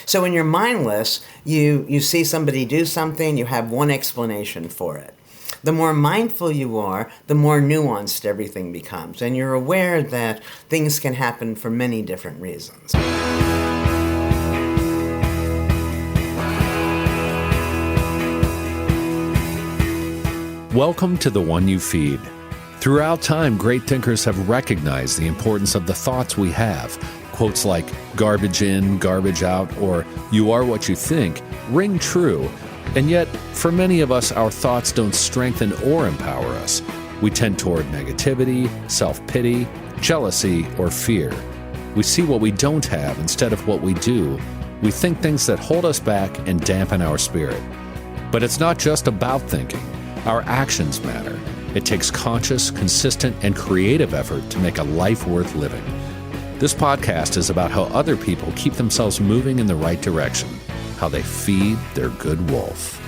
So when you're mindless, you see somebody do something, you have one explanation for it. The more mindful you are, the more nuanced everything becomes, and you're aware that things can happen for many different reasons. Welcome to The One You Feed. Throughout time, great thinkers have recognized the importance of the thoughts we have. Quotes like garbage in, garbage out, or you are what you think ring true. And yet, for many of us, our thoughts don't strengthen or empower us. We tend toward negativity, self-pity, jealousy, or fear. We see what we don't have instead of what we do. We think things that hold us back and dampen our spirit. But it's not just about thinking. Our actions matter. It takes conscious, consistent, and creative effort to make a life worth living. This podcast is about how other people keep themselves moving in the right direction, how they feed their good wolf.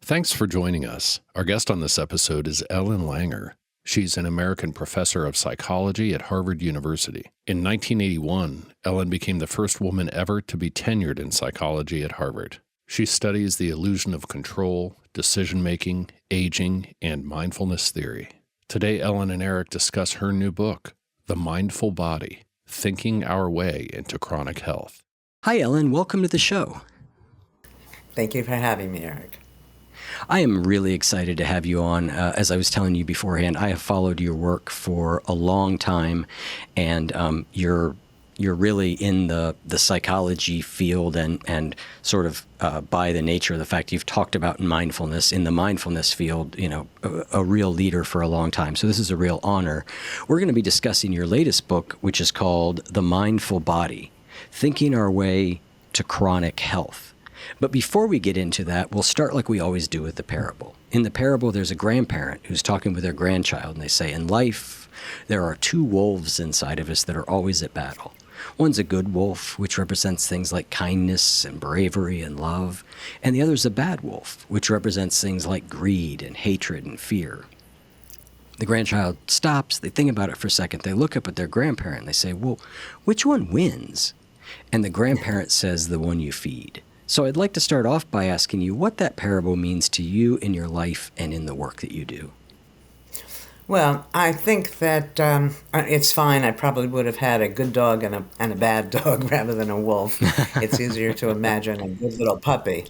Thanks for joining us. Our guest on this episode is Ellen Langer. She's an American professor of psychology at Harvard University. In 1981, Ellen became the first woman ever to be tenured in psychology at Harvard. She studies the illusion of control, decision-making, aging, and mindfulness theory. Today, Ellen and Eric discuss her new book, The Mindful Body, Thinking Our Way into Chronic Health. Hi, Ellen. Welcome to the show. Thank you for having me, Eric. I am really excited to have you on. As I was telling you beforehand, I have followed your work for a long time, and you're really in the psychology field and sort of by the nature of the fact you've talked about mindfulness in the mindfulness field, a real leader for a long time. So this is a real honor. We're going to be discussing your latest book, which is called The Mindful Body, Thinking Our Way to Chronic Health. But before we get into that, we'll start like we always do with the parable. In the parable, there's a grandparent who's talking with their grandchild, and they say, in life, there are two wolves inside of us that are always at battle. One's a good wolf, which represents things like kindness and bravery and love, and the other's a bad wolf, which represents things like greed and hatred and fear. The grandchild stops, they think about it for a second, they look up at their grandparent, and they say, well, which one wins? And the grandparent says, the one you feed. So I'd like to start off by asking you what that parable means to you in your life and in the work that you do. Well, I think that it's fine. I probably would have had a good dog and a bad dog rather than a wolf. It's easier to imagine a good little puppy.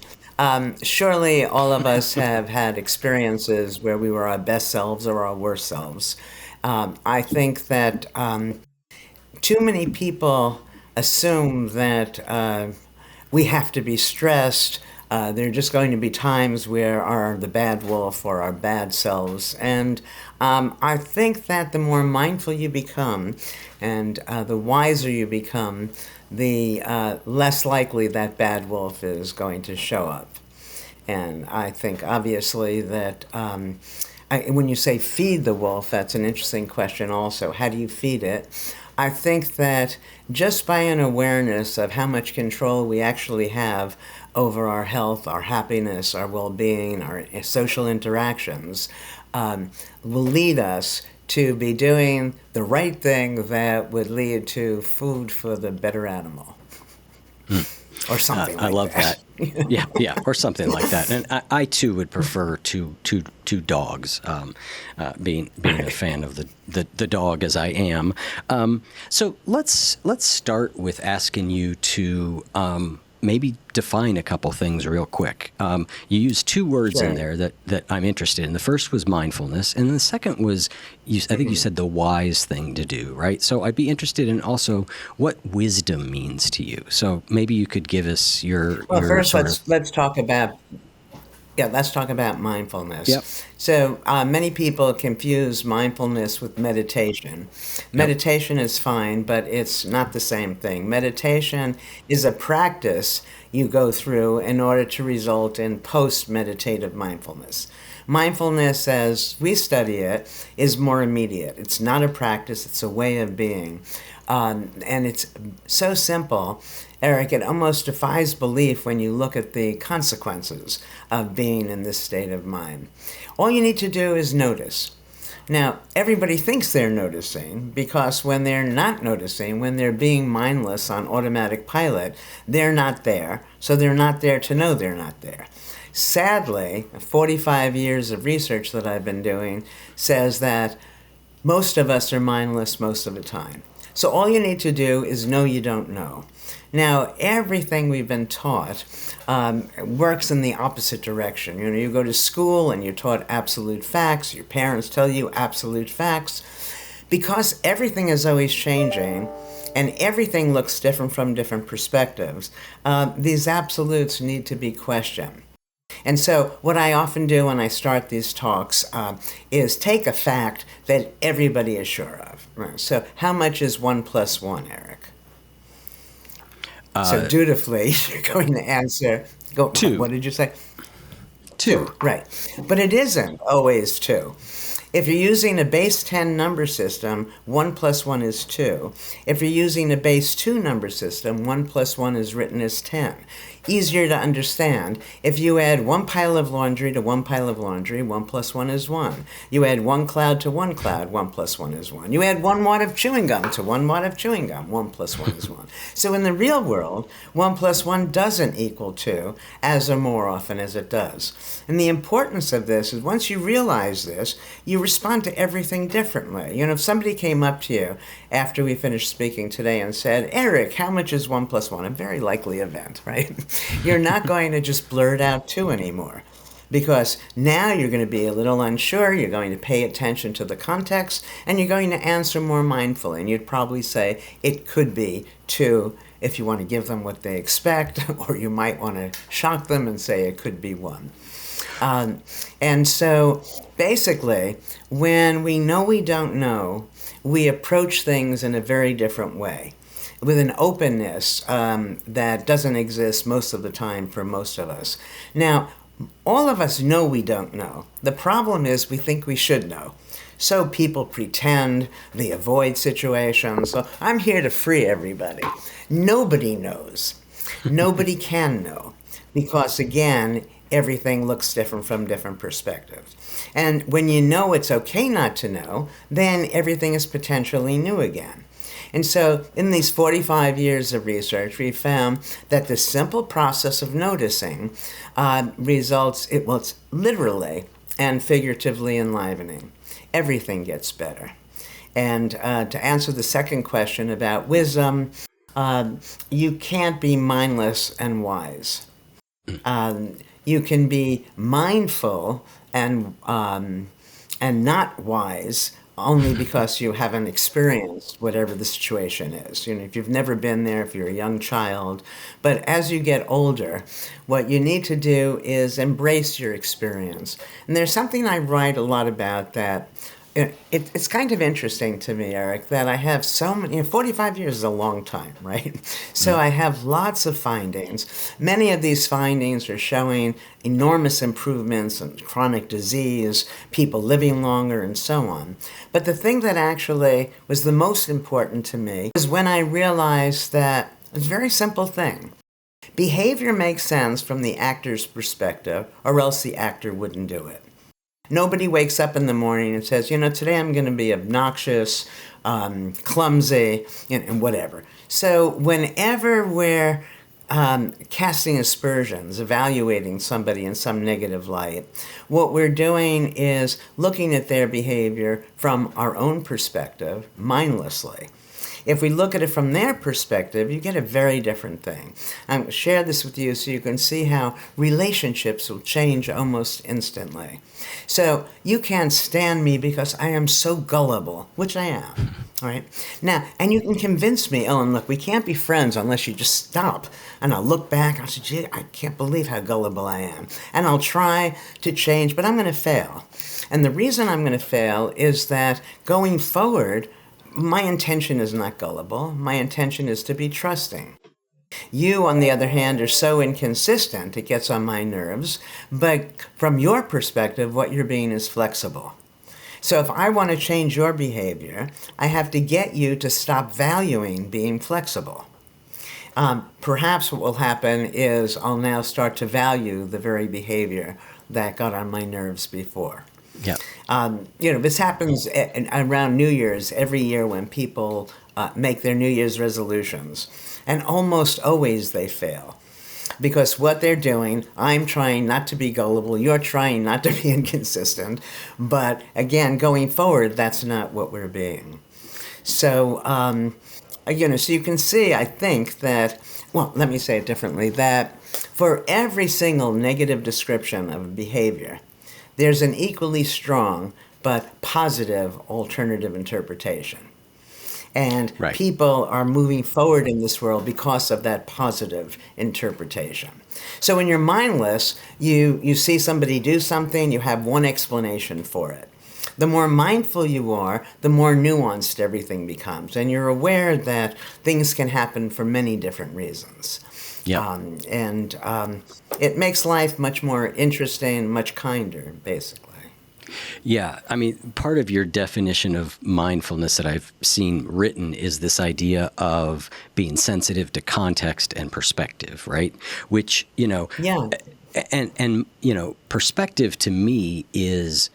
Surely all of us have had experiences where we were our best selves or our worst selves. I think that too many people assume that we have to be stressed. There are just going to be times where are the bad wolf or our bad selves. And I think that the more mindful you become and the wiser you become, the less likely that bad wolf is going to show up. And I think obviously that when you say feed the wolf, that's an interesting question also. How do you feed it? I think that just by an awareness of how much control we actually have over our health, our happiness, our well-being, our social interactions, will lead us to be doing the right thing that would lead to food for the better animal. Or something like that. I love that. Yeah, or something like that. And I too would prefer two dogs, being a fan of the dog as I am. So let's start with asking you to maybe define a couple things real quick. You used two words in there that I'm interested in. The first was mindfulness, and the second was, I think you said the wise thing to do, right? So I'd be interested in also what wisdom means to you. So maybe you could give us your... Well, first let's talk about... Yeah, let's talk about mindfulness. Yep. So many people confuse mindfulness with meditation. Meditation is fine, but it's not the same thing. Meditation is a practice you go through in order to result in post-meditative mindfulness. Mindfulness, as we study it, is more immediate. It's not a practice, it's a way of being. And it's so simple, Eric, it almost defies belief when you look at the consequences of being in this state of mind. All you need to do is notice. Now, everybody thinks they're noticing because when they're not noticing, when they're being mindless on automatic pilot, they're not there. So they're not there to know they're not there. Sadly, 45 years of research that I've been doing says that most of us are mindless most of the time. So all you need to do is know you don't know. Now, everything we've been taught works in the opposite direction. You know, you go to school and you're taught absolute facts. Your parents tell you absolute facts. Because everything is always changing and everything looks different from different perspectives, these absolutes need to be questioned. And so what I often do when I start these talks is take a fact that everybody is sure of. Right? So how much is 1 plus 1, Eric? So dutifully, you're going to answer, go, 2. What did you say? 2. Right. But it isn't always 2. If you're using a base 10 number system, 1 plus 1 is 2. If you're using a base 2 number system, 1 plus 1 is written as 10. Easier to understand. If you add one pile of laundry to one pile of laundry, 1 plus 1 is 1. You add one cloud to one cloud, 1 plus 1 is 1. You add one wad of chewing gum to one wad of chewing gum, 1 plus 1 is 1. So in the real world, 1 plus 1 doesn't equal 2, as or more often as it does. And the importance of this is once you realize this, you respond to everything differently. You know, if somebody came up to you after we finished speaking today and said, Eric, how much is 1 plus 1? A very likely event, right? You're not going to just blurt out 2 anymore. Because now you're going to be a little unsure, you're going to pay attention to the context, and you're going to answer more mindfully. And you'd probably say it could be 2 if you want to give them what they expect, or you might want to shock them and say it could be 1. And so basically, when we know we don't know, we approach things in a very different way, with an openness that doesn't exist most of the time for most of us. Now, all of us know we don't know. The problem is we think we should know. So people pretend, they avoid situations. So I'm here to free everybody. Nobody knows. Nobody can know. Because again, everything looks different from different perspectives. And when you know it's okay not to know, then everything is potentially new again. And so in these 45 years of research, we found that the simple process of noticing results, it's literally and figuratively enlivening. Everything gets better. And to answer the second question about wisdom, you can't be mindless and wise. You can be mindful and not wise only because you haven't experienced whatever the situation is. You know, if you've never been there, if you're a young child. But as you get older, what you need to do is embrace your experience. And there's something I write a lot about that it's kind of interesting to me, Eric, that I have so many, 45 years is a long time, right? So I have lots of findings. Many of these findings are showing enormous improvements in chronic disease, people living longer, and so on. But the thing that actually was the most important to me was when I realized that it's a very simple thing. Behavior makes sense from the actor's perspective, or else the actor wouldn't do it. Nobody wakes up in the morning and says, you know, today I'm going to be obnoxious, clumsy, and whatever. So whenever we're casting aspersions, evaluating somebody in some negative light, what we're doing is looking at their behavior from our own perspective, mindlessly. If we look at it from their perspective, you get a very different thing. I'm going to share this with you so you can see how relationships will change almost instantly. So you can't stand me because I am so gullible, which I am. All right. Now, and you can convince me, Ellen, look, we can't be friends unless you just stop. And I'll look back, I'll say, gee, I can't believe how gullible I am. And I'll try to change, but I'm going to fail. And the reason I'm going to fail is that going forward, my intention is not gullible. My intention is to be trusting. You, on the other hand, are so inconsistent, it gets on my nerves. But from your perspective, what you're being is flexible. So if I want to change your behavior, I have to get you to stop valuing being flexible. Perhaps what will happen is I'll now start to value the very behavior that got on my nerves before. Yeah. This happens around New Year's every year when people make their New Year's resolutions. And almost always they fail. Because what they're doing, I'm trying not to be gullible, you're trying not to be inconsistent. But again, going forward, that's not what we're being. So, so you can see, I think that, well, let me say it differently, that for every single negative description of a behavior, there's an equally strong but positive alternative interpretation. And Right. people are moving forward in this world because of that positive interpretation. So when you're mindless, you see somebody do something, you have one explanation for it. The more mindful you are, the more nuanced everything becomes. And you're aware that things can happen for many different reasons. Yep. And it makes life much more interesting, much kinder, basically. Yeah, I mean, part of your definition of mindfulness that I've seen written is this idea of being sensitive to context and perspective, right? Which, Yeah. and perspective to me is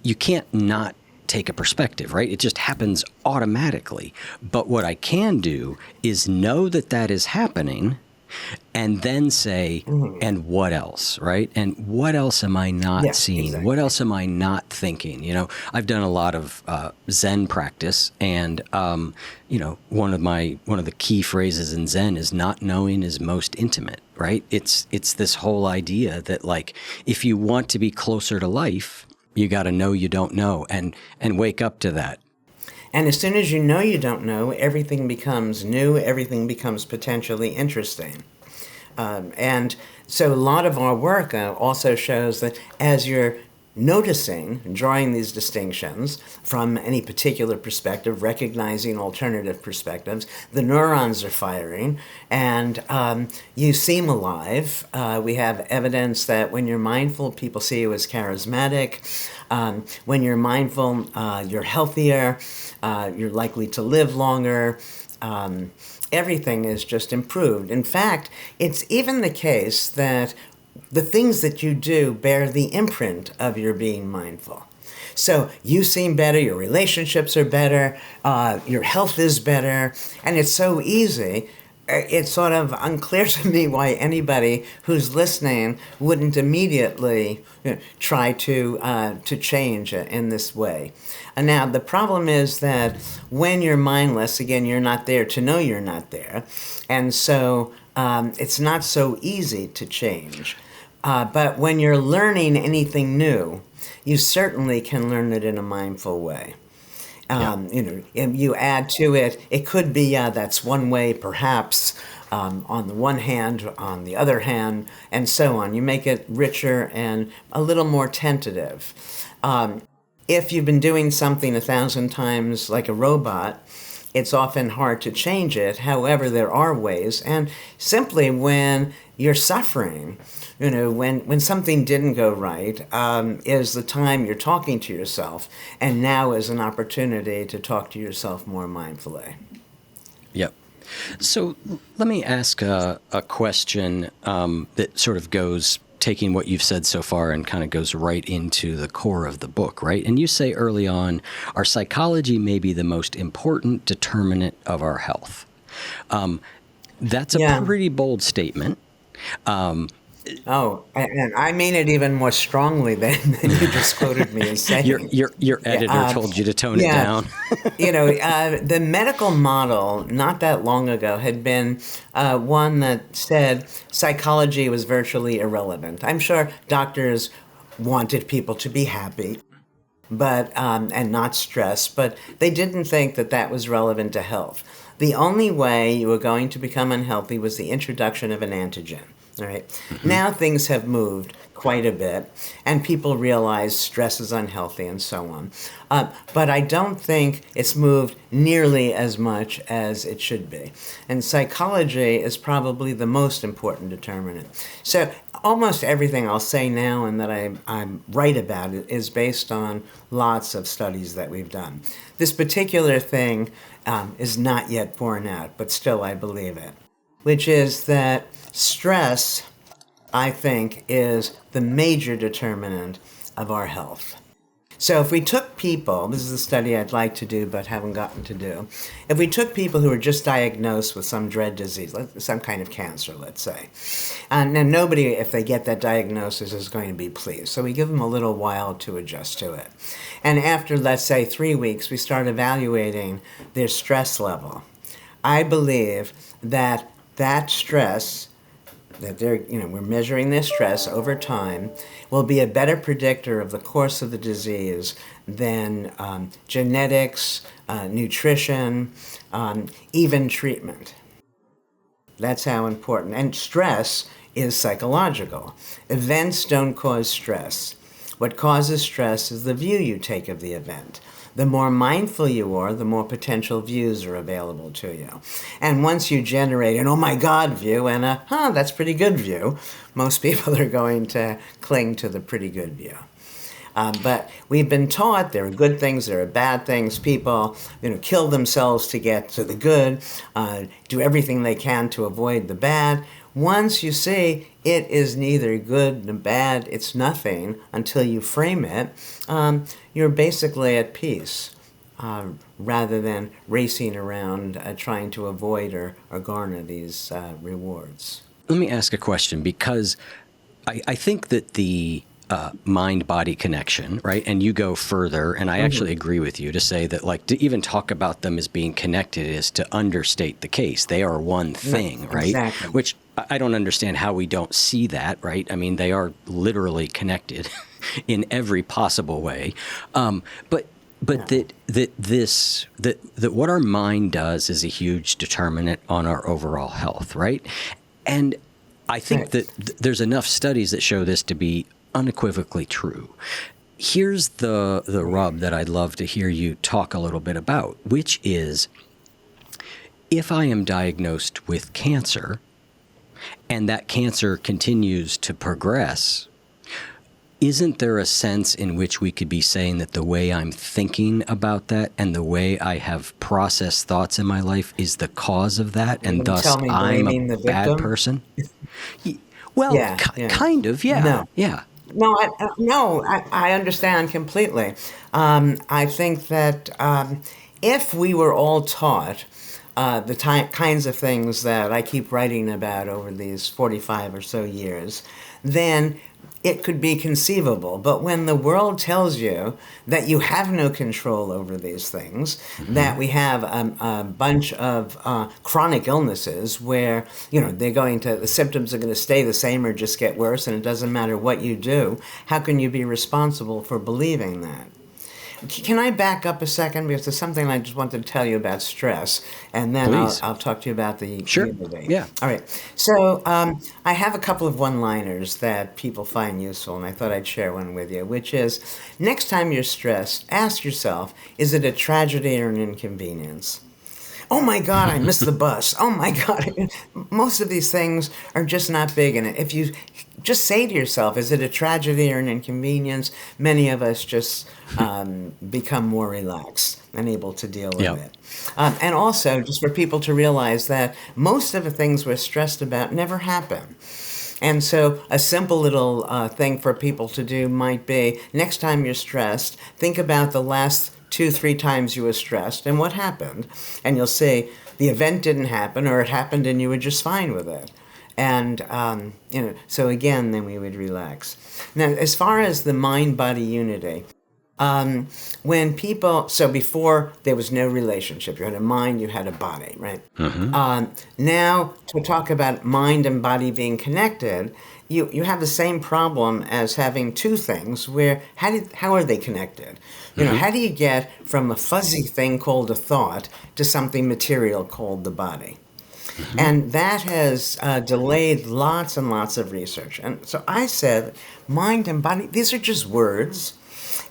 you can't not take a perspective, right? It just happens automatically. But what I can do is know that that is happening and then say, and what else, right? And what else am I not Yes, seeing? What exactly. else am I not thinking? I've done a lot of Zen practice, and one of the key phrases in Zen is "not knowing is most intimate." Right? It's this whole idea that, like, if you want to be closer to life, you got to know you don't know, and wake up to that. And as soon as you know you don't know, everything becomes new, everything becomes potentially interesting. And so a lot of our work also shows that as you're noticing, drawing these distinctions from any particular perspective, recognizing alternative perspectives, the neurons are firing, and you seem alive. We have evidence that when you're mindful, people see you as charismatic. When you're mindful, you're healthier, you're likely to live longer. Everything is just improved. In fact, it's even the case that the things that you do bear the imprint of your being mindful. So you seem better, your relationships are better, your health is better, and it's so easy. It's sort of unclear to me why anybody who's listening wouldn't immediately try to change in this way. And now the problem is that when you're mindless, again, you're not there to know you're not there, and so it's not so easy to change. But when you're learning anything new, you certainly can learn it in a mindful way. Yeah. And you add to it, it could be, yeah, that's one way, perhaps, on the one hand, on the other hand, and so on. You make it richer and a little more tentative. If you've been doing something 1,000 times like a robot, it's often hard to change it. However, there are ways. And simply when you're suffering, when something didn't go right, is the time you're talking to yourself. And now is an opportunity to talk to yourself more mindfully. Yep. So let me ask a question that sort of goes, taking what you've said so far and kind of goes right into the core of the book, right? And you say early on, our psychology may be the most important determinant of our health. That's a Yeah. pretty bold statement. Oh, and I mean it even more strongly than you just quoted me as Your saying. your your Yeah, editor told you to tone it yeah. down. The medical model not that long ago had been one that said psychology was virtually irrelevant. I'm sure doctors wanted people to be happy, but and not stressed, but they didn't think that that was relevant to health. The only way you were going to become unhealthy was the introduction of an antigen. All right. Hmm. Now things have moved quite a bit, and people realize stress is unhealthy and so on. But I don't think it's moved nearly as much as it should be. And psychology is probably the most important determinant. So almost everything I'll say now and that I write about it is based on lots of studies that we've done. This particular thing is not yet borne out, but still I believe it, which is that stress, I think, is the major determinant of our health. So if we took people, this is a study I'd like to do but haven't gotten to do. If we took people who were just diagnosed with some dread disease, some kind of cancer, let's say, and then nobody, if they get that diagnosis, is going to be pleased. So we give them a little while to adjust to it. And after, let's say, 3 weeks, we start evaluating their stress level. I believe that that stress that we're measuring their stress over time will be a better predictor of the course of the disease than genetics, nutrition, even treatment. That's how important. And stress is psychological. Events don't cause stress. What causes stress is the view you take of the event. The more mindful you are, the more potential views are available to you. And once you generate an oh my God view and a that's pretty good view, most people are going to cling to the pretty good view. But we've been taught there are good things, there are bad things. People, kill themselves to get to the good, do everything they can to avoid the bad. Once you see it is neither good nor bad, it's nothing until you frame it, you're basically at peace, rather than racing around trying to avoid or garner these rewards. Let me ask a question, because I think that the mind-body connection, right? And you go further, and I actually agree with you to say that, like, to even talk about them as being connected is to understate the case. They are one thing, right? Exactly. Which I don't understand how we don't see that, right? I mean, they are literally connected in every possible way. But that what our mind does is a huge determinant on our overall health, right? And I think that there's enough studies that show this to be unequivocally true. Here's the rub that I'd love to hear you talk a little bit about, which is, if I am diagnosed with cancer and that cancer continues to progress, isn't there a sense in which we could be saying that the way I'm thinking about that and the way I have processed thoughts in my life is the cause of that, and thus Tell me, I'm a blaming the bad victim? person? Well, Yeah, yeah. kind of, yeah, No. yeah. No, I understand completely. I think that if we were all taught the kinds of things that I keep writing about over these 45 or so years, then it could be conceivable. But when the world tells you that you have no control over these things, that we have a bunch of chronic illnesses where, the symptoms are going to stay the same or just get worse, and it doesn't matter what you do, how can you be responsible for believing that? Can I back up a second, because there's something I just wanted to tell you about stress, and then I'll, Please. I'll talk to you about the Sure. unity. Yeah. All right. So I have a couple of one-liners that people find useful, and I thought I'd share one with you, which is, next time you're stressed, ask yourself, is it a tragedy or an inconvenience? Oh my God, I missed the bus. Oh my God. Most of these things are just not big. And if you just say to yourself, is it a tragedy or an inconvenience? Many of us just become more relaxed and able to deal with Yep. it. And also, just for people to realize that most of the things we're stressed about never happen. And so a simple little thing for people to do might be, next time you're stressed, think about the last 2, 3 times you were stressed and what happened. And you'll see the event didn't happen, or it happened and you were just fine with it. And, so again, then we would relax. Now, as far as the mind-body unity, when people, so before there was no relationship, you had a mind, you had a body, right? Now, to talk about mind and body being connected, you have the same problem as having two things where, how are they connected? How do you get from a fuzzy thing called a thought to something material called the body? And that has delayed lots and lots of research. And so I said, mind and body, these are just words.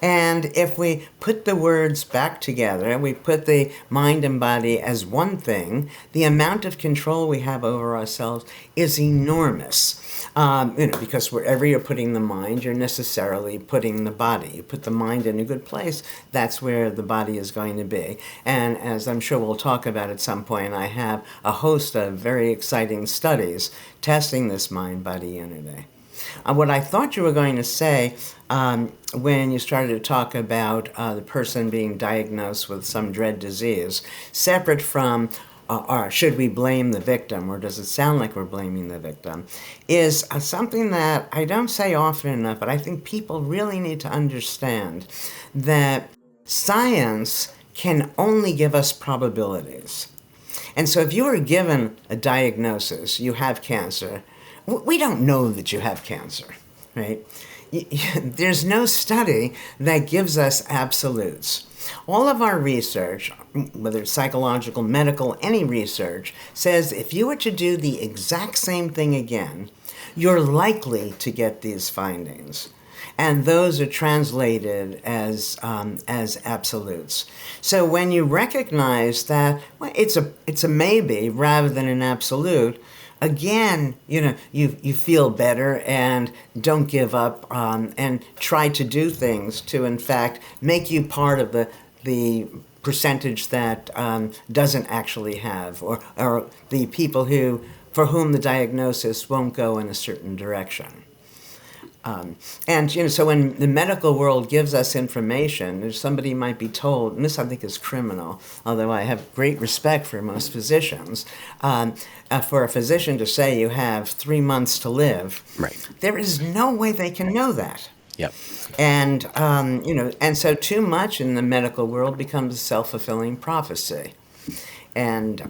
And if we put the words back together and we put the mind and body as one thing, the amount of control we have over ourselves is enormous. Because wherever you're putting the mind, you're necessarily putting the body. You put the mind in a good place, that's where the body is going to be. And as I'm sure we'll talk about at some point, I have a host of very exciting studies testing this mind-body unity. What I thought you were going to say when you started to talk about the person being diagnosed with some dread disease, separate from or should we blame the victim, or does it sound like we're blaming the victim, is something that I don't say often enough, but I think people really need to understand that science can only give us probabilities. And so if you are given a diagnosis, you have cancer, we don't know that you have cancer, right? There's no study that gives us absolutes. All of our research, whether it's psychological, medical, any research, says if you were to do the exact same thing again, you're likely to get these findings. And those are translated as absolutes. So when you recognize that it's a maybe rather than an absolute, again, you feel better and don't give up and try to do things to, in fact, make you part of the percentage that doesn't actually have, or the people for whom the diagnosis won't go in a certain direction. And so when the medical world gives us information, somebody might be told, and this I think is criminal, although I have great respect for most physicians, for a physician to say you have 3 months to live, Right. there is no way they can know that. Yep. And and so too much in the medical world becomes a self-fulfilling prophecy. And,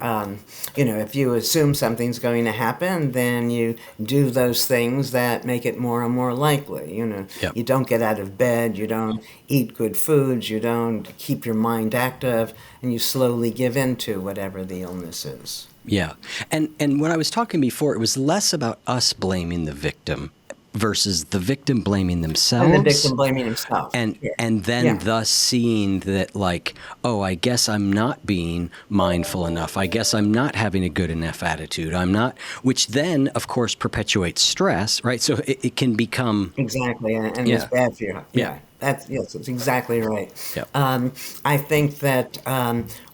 if you assume something's going to happen, then you do those things that make it more and more likely. Yep. You don't get out of bed, you don't eat good foods, you don't keep your mind active, and you slowly give in to whatever the illness is. Yeah. And when I was talking before, it was less about us blaming the victim versus the victim blaming themselves. And the victim blaming himself. And then thus seeing that, like, oh, I guess I'm not being mindful enough. I guess I'm not having a good enough attitude. I'm not, which then, of course, perpetuates stress, right? So it can become... Exactly, and it's bad for you. Yeah. That's exactly right. Yep. I think that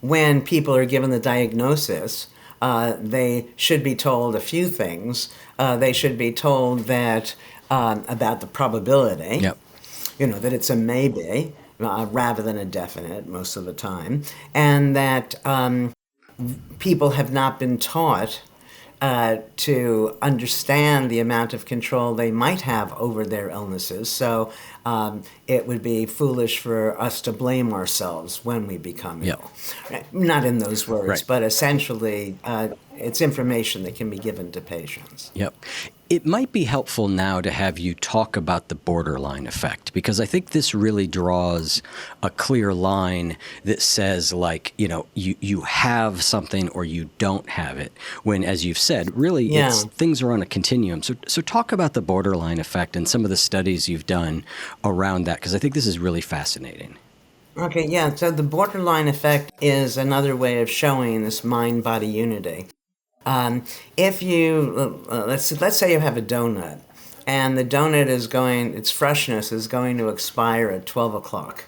when people are given the diagnosis, they should be told a few things. They should be told that about the probability, Yep. That it's a maybe rather than a definite most of the time, and that people have not been taught to understand the amount of control they might have over their illnesses. So it would be foolish for us to blame ourselves when we become ill. Not in those words, but essentially it's information that can be given to patients. Yep. It might be helpful now to have you talk about the borderline effect, because I think this really draws a clear line that says, like, you have something or you don't have it, when, as you've said, really things are on a continuum. So talk about the borderline effect and some of the studies you've done around that, because I think this is really fascinating. Okay, yeah. So the borderline effect is another way of showing this mind-body unity. If you, let's say you have a donut, and the donut its freshness is going to expire at 12 o'clock.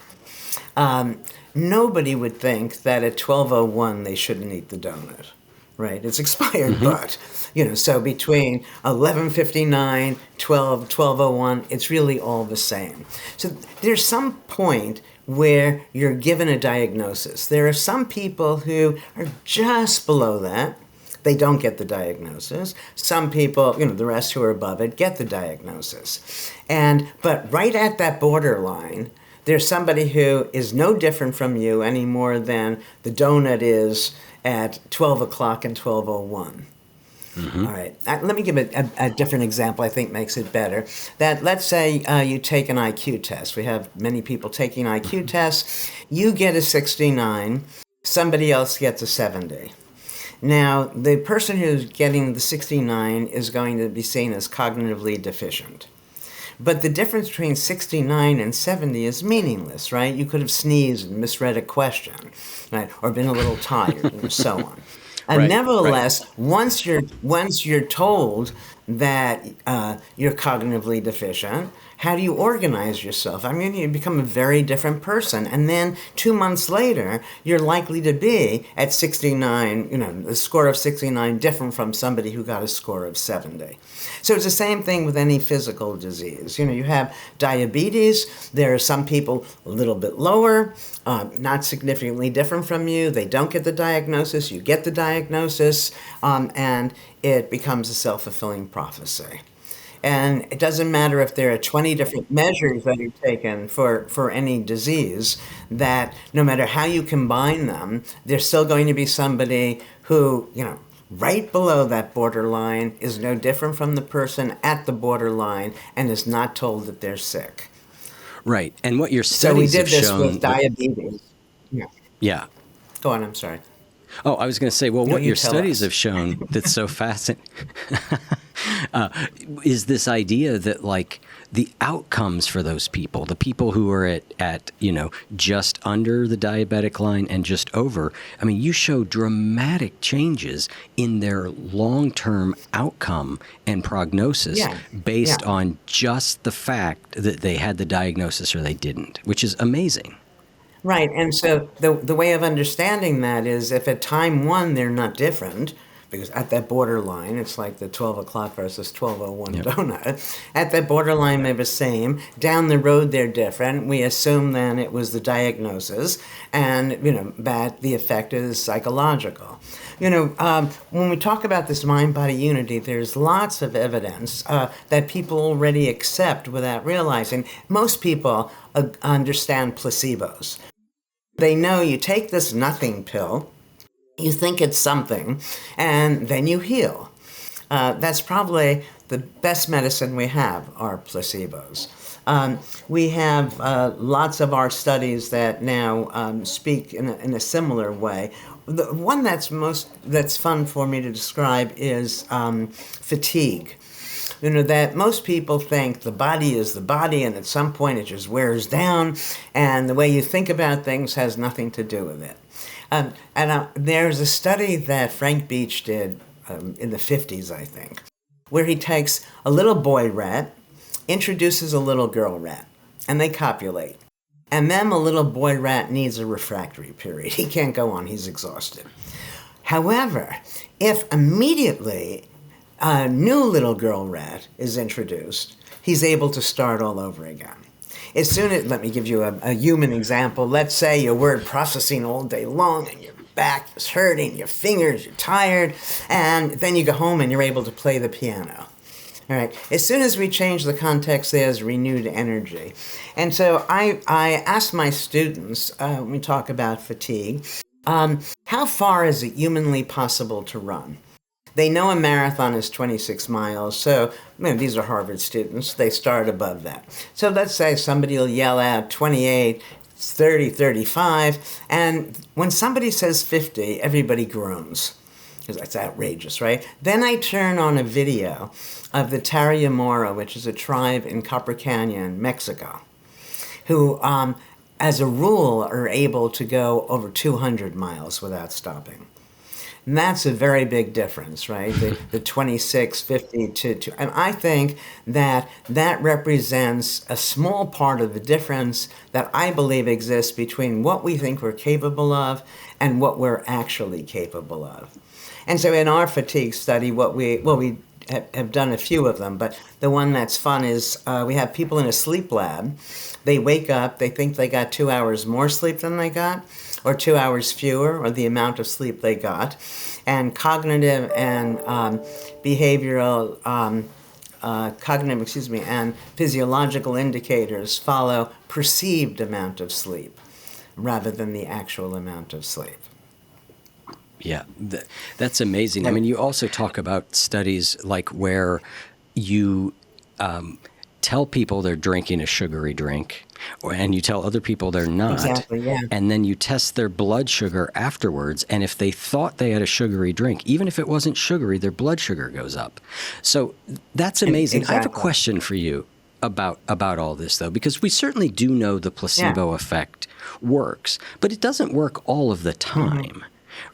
Nobody would think that at 12:01 they shouldn't eat the donut, right? It's expired, but, so between 11:59, 12:01, it's really all the same. So there's some point where you're given a diagnosis. There are some people who are just below that. They don't get the diagnosis. Some people, the rest who are above it, get the diagnosis. But right at that borderline, there's somebody who is no different from you any more than the donut is at 12 o'clock and 12:01. All right. Let me give a different example I think makes it better. That let's say you take an IQ test. We have many people taking IQ tests. You get a 69. Somebody else gets a 70. Now, the person who's getting the 69 is going to be seen as cognitively deficient. But the difference between 69 and 70 is meaningless, right? You could have sneezed and misread a question, right? Or been a little tired, and so on. And nevertheless, once you're told that you're cognitively deficient, how do you organize yourself? I mean, you become a very different person. And then 2 months later, you're likely to be at 69, a score of 69 different from somebody who got a score of 70. So it's the same thing with any physical disease. You have diabetes. There are some people a little bit lower, not significantly different from you. They don't get the diagnosis. You get the diagnosis, and it becomes a self-fulfilling prophecy. And it doesn't matter if there are 20 different measures that are taken for any disease, that no matter how you combine them, there's still going to be somebody who, right below that borderline is no different from the person at the borderline and is not told that they're sick. Right. And what your So we studies did have this shown. with diabetes. Yeah. Yeah. Go on, I'm sorry. Oh, I was going to say, well, No, what you your tell studies us. have shown that's so fascinating is this idea that, like, the outcomes for those people, the people who are at just under the diabetic line and just over, I mean, you show dramatic changes in their long-term outcome and prognosis Yeah, based yeah. on just the fact that they had the diagnosis or they didn't, which is amazing. Right, and so the way of understanding that is if at time one they're not different, because at that borderline, it's like the 12 o'clock versus 12:01 Yep. donut. At that borderline, they're the same. Down the road, they're different. We assume then it was the diagnosis, and that the effect is psychological. When we talk about this mind-body unity, there's lots of evidence that people already accept without realizing. Most people understand placebos. They know you take this nothing pill, you think it's something, and then you heal. That's probably the best medicine we have are placebos. We have lots of our studies that now speak in a similar way. The one that's fun for me to describe is fatigue. That most people think the body is the body, and at some point it just wears down, and the way you think about things has nothing to do with it. And there's a study that Frank Beach did in the 50s, I think, where he takes a little boy rat, introduces a little girl rat, and they copulate. And then a little boy rat needs a refractory period. He can't go on, he's exhausted. However, if immediately a new little girl rat is introduced, he's able to start all over again. Let me give you a human example. Let's say you're word processing all day long and your back is hurting, your fingers, you're tired, and then you go home and you're able to play the piano. All right. As soon as we change the context, there's renewed energy. And so I ask my students, when we talk about fatigue, how far is it humanly possible to run? They know a marathon is 26 miles, so these are Harvard students. They start above that. So let's say somebody will yell out 28, 30, 35, and when somebody says 50, everybody groans, because that's outrageous, right? Then I turn on a video of the Tarahumara, which is a tribe in Copper Canyon, Mexico, who, as a rule, are able to go over 200 miles without stopping. And that's a very big difference, right? The 26, 50 to, and I think that represents a small part of the difference that I believe exists between what we think we're capable of and what we're actually capable of. And so in our fatigue study, we have done a few of them, but the one that's fun is we have people in a sleep lab. They wake up, they think they got 2 hours more sleep than they got, or 2 hours fewer, or the amount of sleep they got. And cognitive and behavioral, and physiological indicators follow perceived amount of sleep rather than the actual amount of sleep. Yeah, that's amazing. I mean, you also talk about studies like where you tell people they're drinking a sugary drink, and you tell other people they're not. Exactly, yeah. And then you test their blood sugar afterwards, and if they thought they had a sugary drink, even if it wasn't sugary, their blood sugar goes up. So that's amazing. Exactly. I have a question for you about all this, though, because we certainly do know the placebo effect works, but it doesn't work all of the time.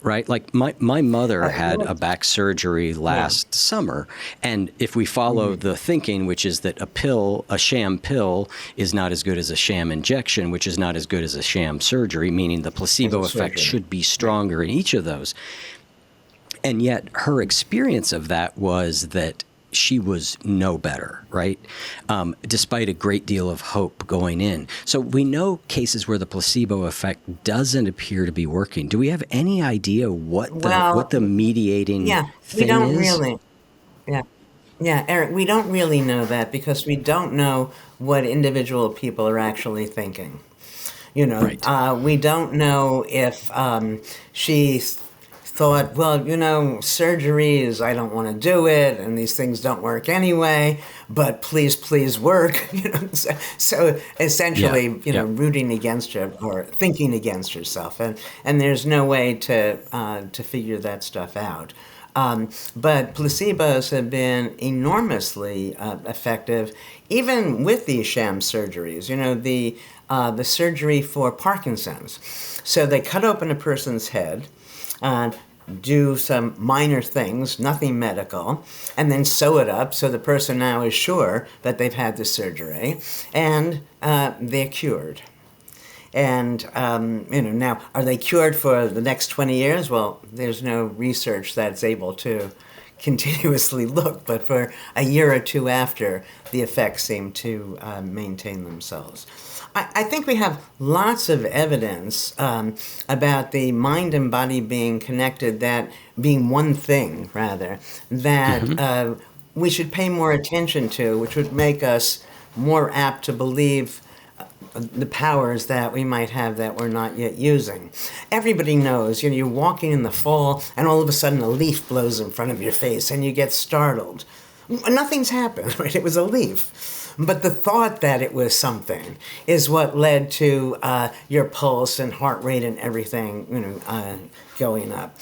right? Like my mother had Well, a back surgery yeah. last summer. And if we follow Mhm. the thinking, which is that a sham pill is not as good as a sham injection, which is not as good as a sham surgery, meaning the As a placebo effect surgery. should be Right. stronger in each of those. And yet her experience of that was that she was no better, right? Despite a great deal of hope going in. So we know cases where the placebo effect doesn't appear to be working. Do we have any idea what Well, the mediating yeah, we thing don't is? really. Yeah. Yeah, Eric, we don't really know that because we don't know what individual people are actually thinking. Right. We don't know if she thought, well, surgeries, I don't want to do it, and these things don't work anyway, but please, please work. So Yeah. essentially, Yeah. rooting against her or thinking against herself, and there's no way to figure that stuff out. But placebos have been enormously effective, even with these sham surgeries. The surgery for Parkinson's. So they cut open a person's head, uh, do some minor things, nothing medical, and then sew it up so the person now is sure that they've had the surgery, and they're cured. And now, are they cured for the next 20 years? Well, there's no research that's able to continuously look, but for a year or two after, the effects seem to maintain themselves. I think we have lots of evidence about the mind and body being connected, that being one thing, rather, that we should pay more attention to, which would make us more apt to believe the powers that we might have that we're not yet using. Everybody knows, you're walking in the fall and all of a sudden a leaf blows in front of your face and you get startled. Nothing's happened, right? It was a leaf. But the thought that it was something is what led to your pulse and heart rate and everything, going up.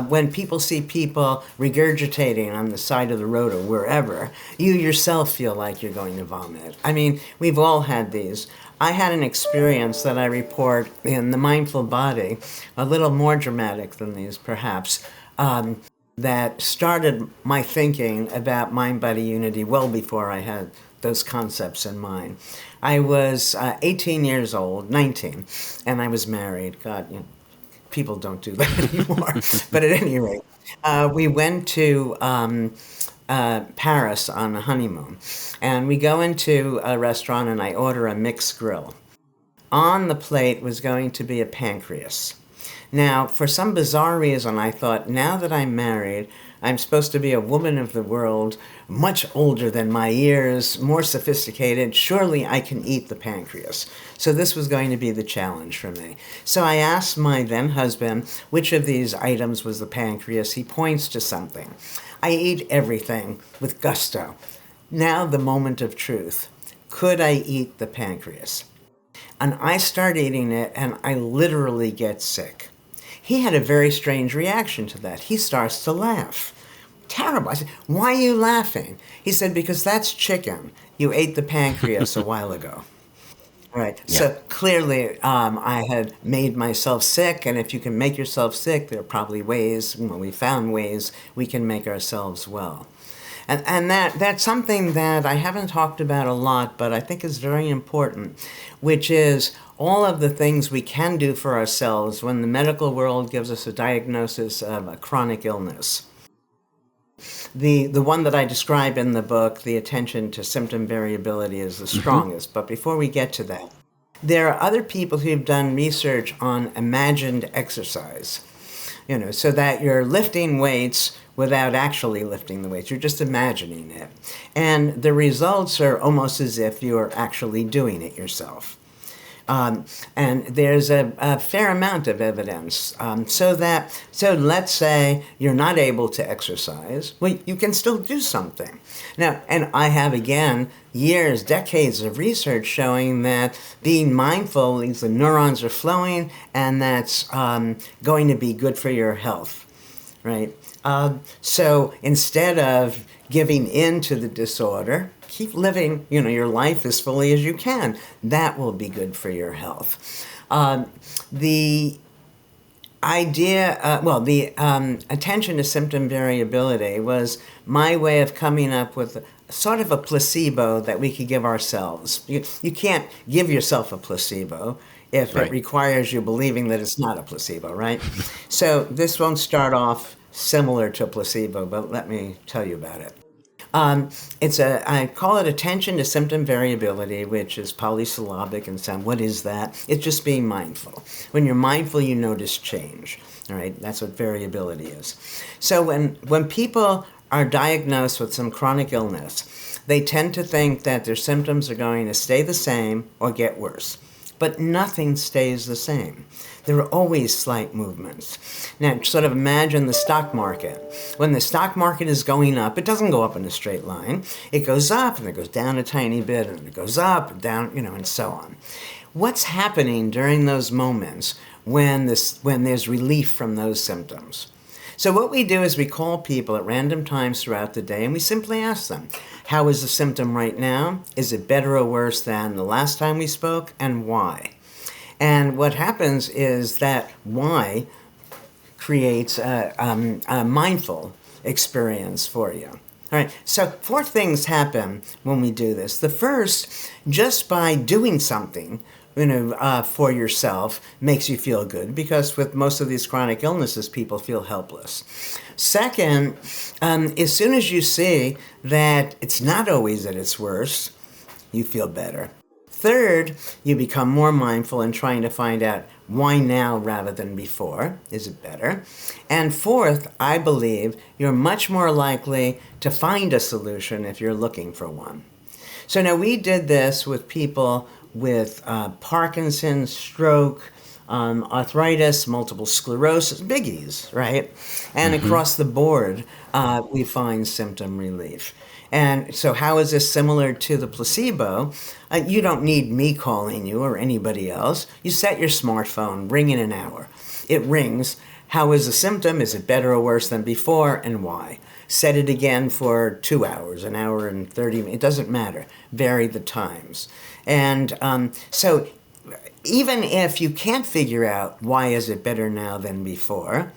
When people see people regurgitating on the side of the road or wherever, you yourself feel like you're going to vomit. I mean, we've all had these. I had an experience that I report in The Mindful Body, a little more dramatic than these, perhaps, that started my thinking about mind-body unity well before I had those concepts in mind. I was 18 years old, 19, and I was married. God, people don't do that anymore. But at any rate, we went to Paris on a honeymoon, and we go into a restaurant, and I order a mixed grill. On the plate was going to be a pancreas. Now, for some bizarre reason, I thought, now that I'm married, I'm supposed to be a woman of the world, much older than my years, more sophisticated. Surely I can eat the pancreas. So this was going to be the challenge for me. So I asked my then husband which of these items was the pancreas. He points to something. I eat everything with gusto. Now the moment of truth. Could I eat the pancreas? And I start eating it, and I literally get sick. He had a very strange reaction to that. He starts to laugh. Terrible. I said, why are you laughing? He said, because that's chicken. You ate the pancreas a while ago. Right. Yeah. So clearly, I had made myself sick, and if you can make yourself sick, there are probably ways, we found ways we can make ourselves well. And that's something that I haven't talked about a lot, but I think is very important, which is all of the things we can do for ourselves when the medical world gives us a diagnosis of a chronic illness. The one that I describe in the book, the attention to symptom variability, is the strongest. But before we get to that, there are other people who've done research on imagined exercise, so that you're lifting weights without actually lifting the weights. You're just imagining it. And the results are almost as if you're actually doing it yourself. And there's a fair amount of evidence. So let's say you're not able to exercise, well, you can still do something. Now, and I have, again, years, decades of research showing that being mindful means the neurons are flowing, and that's going to be good for your health, right? So instead of giving in to the disorder, keep living, your life as fully as you can. That will be good for your health. The idea, the attention to symptom variability was my way of coming up with sort of a placebo that we could give ourselves. You can't give yourself a placebo if it Right. requires you believing that it's not a placebo, right? So this won't start off similar to a placebo, but let me tell you about it. I call it attention to symptom variability, which is polysyllabic and sound. What is that? It's just being mindful. When you're mindful, you notice change. All right, that's what variability is. So when people are diagnosed with some chronic illness, they tend to think that their symptoms are going to stay the same or get worse. But nothing stays the same. There are always slight movements. Now, sort of imagine the stock market. When the stock market is going up, it doesn't go up in a straight line. It goes up, and it goes down a tiny bit, and it goes up, and down, and so on. What's happening during those moments when there's relief from those symptoms? So what we do is we call people at random times throughout the day, and we simply ask them, how is the symptom right now? Is it better or worse than the last time we spoke, and why? And what happens is that why creates a mindful experience for you. All right, so 4 things happen when we do this. The first, just by doing something, for yourself makes you feel good, because with most of these chronic illnesses, people feel helpless. Second, as soon as you see that it's not always that it's worse, you feel better. Third, you become more mindful in trying to find out why now rather than before. Is it better? And fourth, I believe you're much more likely to find a solution if you're looking for one. So now we did this with people with Parkinson's, stroke, arthritis, multiple sclerosis, biggies, right? And across the board, we find symptom relief. And so how is this similar to the placebo? You don't need me calling you or anybody else. You set your smartphone, ring in an hour. It rings. How is the symptom? Is it better or worse than before, and why? Set it again for 2 hours, an hour and 30 minutes. It doesn't matter. Vary the times. And so even if you can't figure out why is it better now than before,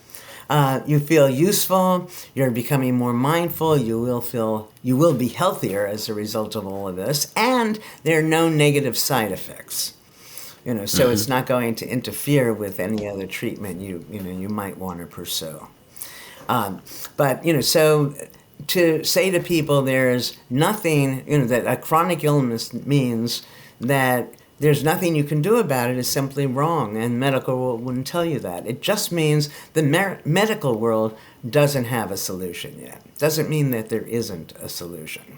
you feel useful, you're becoming more mindful, you will be healthier as a result of all of this, and there are no negative side effects. So it's not going to interfere with any other treatment you might want to pursue. So to say to people there's nothing, that a chronic illness means that there's nothing you can do about it is simply wrong, and medical world wouldn't tell you that. It just means the medical world doesn't have a solution yet. Doesn't mean that there isn't a solution.